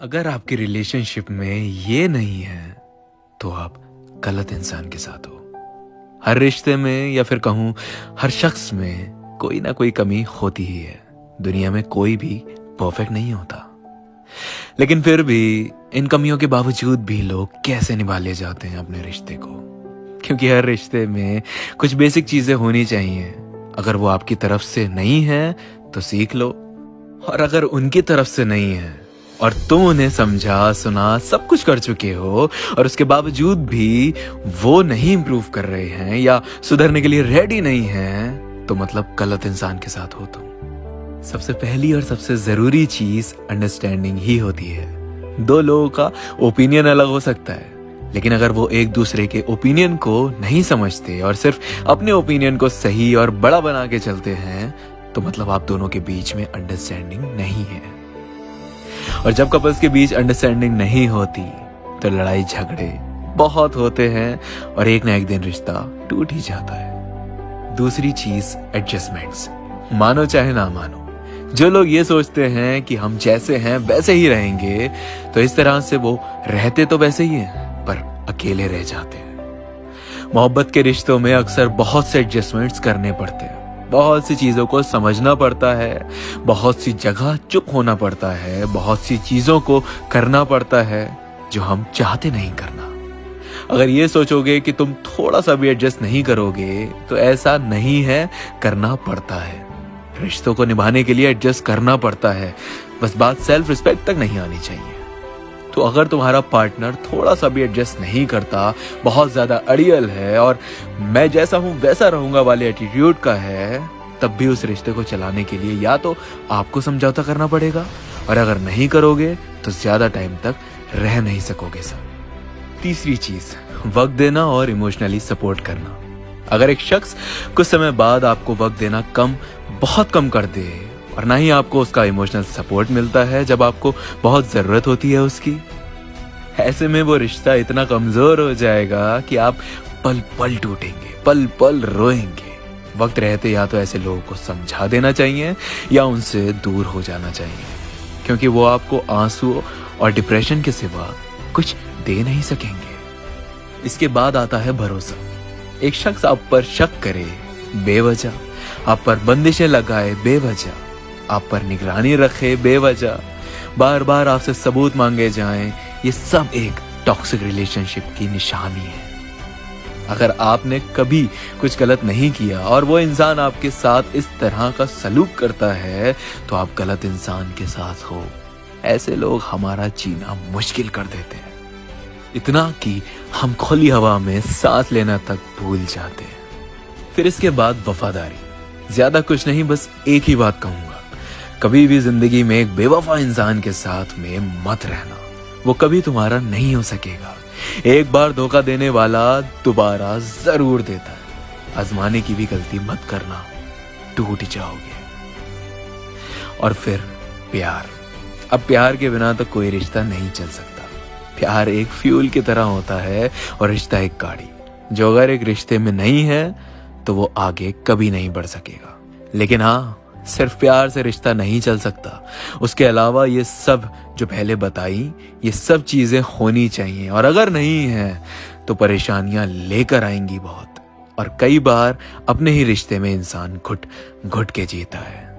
अगर आपकी रिलेशनशिप में ये नहीं है तो आप गलत इंसान के साथ हो। हर रिश्ते में या फिर कहूं हर शख्स में कोई ना कोई कमी होती ही है। दुनिया में कोई भी परफेक्ट नहीं होता, लेकिन फिर भी इन कमियों के बावजूद भी लोग कैसे निभा ले जाते हैं अपने रिश्ते को। क्योंकि हर रिश्ते में कुछ बेसिक चीजें होनी चाहिए। अगर वो आपकी तरफ से नहीं है तो सीख लो, और अगर उनकी तरफ से नहीं है और तुम उन्हें समझा सुना सब कुछ कर चुके हो और उसके बावजूद भी वो नहीं इंप्रूव कर रहे हैं या सुधरने के लिए रेडी नहीं है, तो मतलब गलत इंसान के साथ हो तुम। सबसे पहली और सबसे जरूरी चीज अंडरस्टैंडिंग ही होती है। दो लोगों का ओपिनियन अलग हो सकता है, लेकिन अगर वो एक दूसरे के ओपिनियन को नहीं समझते और सिर्फ अपने ओपिनियन को सही और बड़ा बना के चलते हैं, तो मतलब आप दोनों के बीच में अंडरस्टैंडिंग नहीं है। और जब कपल्स के बीच अंडरस्टैंडिंग नहीं होती तो लड़ाई झगड़े बहुत होते हैं और एक ना एक दिन रिश्ता टूट ही जाता है। दूसरी चीज एडजस्टमेंट्स। मानो चाहे ना मानो, जो लोग ये सोचते हैं कि हम जैसे हैं वैसे ही रहेंगे, तो इस तरह से वो रहते तो वैसे ही हैं पर अकेले रह जाते हैं। मोहब्बत के रिश्तों में अक्सर बहुत से एडजस्टमेंट्स करने पड़ते हैं, बहुत सी चीजों को समझना पड़ता है, बहुत सी जगह चुप होना पड़ता है, बहुत सी चीजों को करना पड़ता है जो हम चाहते नहीं करना। अगर ये सोचोगे कि तुम थोड़ा सा भी एडजस्ट नहीं करोगे, तो ऐसा नहीं है, करना पड़ता है। रिश्तों को निभाने के लिए एडजस्ट करना पड़ता है, बस बात सेल्फ रिस्पेक्ट तक नहीं आनी चाहिए। तो अगर तुम्हारा पार्टनर थोड़ा सा भी एडजस्ट नहीं करता, बहुत ज्यादा अड़ियल है और मैं जैसा हूं वैसा रहूंगा वाले एटीट्यूड का है, तब भी उस रिश्ते को चलाने के लिए या तो आपको समझौता करना पड़ेगा, और अगर नहीं करोगे तो ज्यादा टाइम तक रह नहीं सकोगे सर। तीसरी चीज, वक्त देना और इमोशनली सपोर्ट करना। अगर एक शख्स कुछ समय बाद आपको वक्त देना बहुत कम कर दे और ना ही आपको उसका इमोशनल सपोर्ट मिलता है जब आपको बहुत जरूरत होती है उसकी, ऐसे में वो रिश्ता इतना कमजोर हो जाएगा कि आप पल पल टूटेंगे, पल पल रोएंगे। वक्त रहते या तो ऐसे लोगों को समझा देना चाहिए या उनसे दूर हो जाना चाहिए, क्योंकि वो आपको आंसू और डिप्रेशन के सिवा कुछ दे नहीं सकेंगे। इसके बाद आता है भरोसा। एक शख्स आप पर शक करे बेवजह, आप पर बंदिशें लगाए बेवजह, आप पर निगरानी रखे बेवजह, बार बार आपसे सबूत मांगे जाएं, ये सब एक टॉक्सिक रिलेशनशिप की निशानी है। अगर आपने कभी कुछ गलत नहीं किया और वो इंसान आपके साथ इस तरह का सलूक करता है, तो आप गलत इंसान के साथ हो। ऐसे लोग हमारा जीना मुश्किल कर देते हैं, इतना कि हम खुली हवा में सांस लेना तक भूल जाते हैं। फिर इसके बाद वफादारी। ज्यादा कुछ नहीं, बस एक ही बात कहूंगा, कभी भी जिंदगी में एक बेवफा इंसान के साथ में मत रहना। वो कभी तुम्हारा नहीं हो सकेगा। एक बार धोखा देने वाला दोबारा जरूर देता है। आजमाने की भी गलती मत करना, टूट जाओगे। और फिर प्यार। अब प्यार के बिना तो कोई रिश्ता नहीं चल सकता। प्यार एक फ्यूल की तरह होता है और रिश्ता एक गाड़ी, जो अगर एक रिश्ते में नहीं है तो वो आगे कभी नहीं बढ़ सकेगा। लेकिन हाँ, सिर्फ प्यार से रिश्ता नहीं चल सकता। उसके अलावा ये सब जो पहले बताई, ये सब चीजें होनी चाहिए, और अगर नहीं है तो परेशानियां लेकर आएंगी बहुत। और कई बार अपने ही रिश्ते में इंसान घुट घुट के जीता है।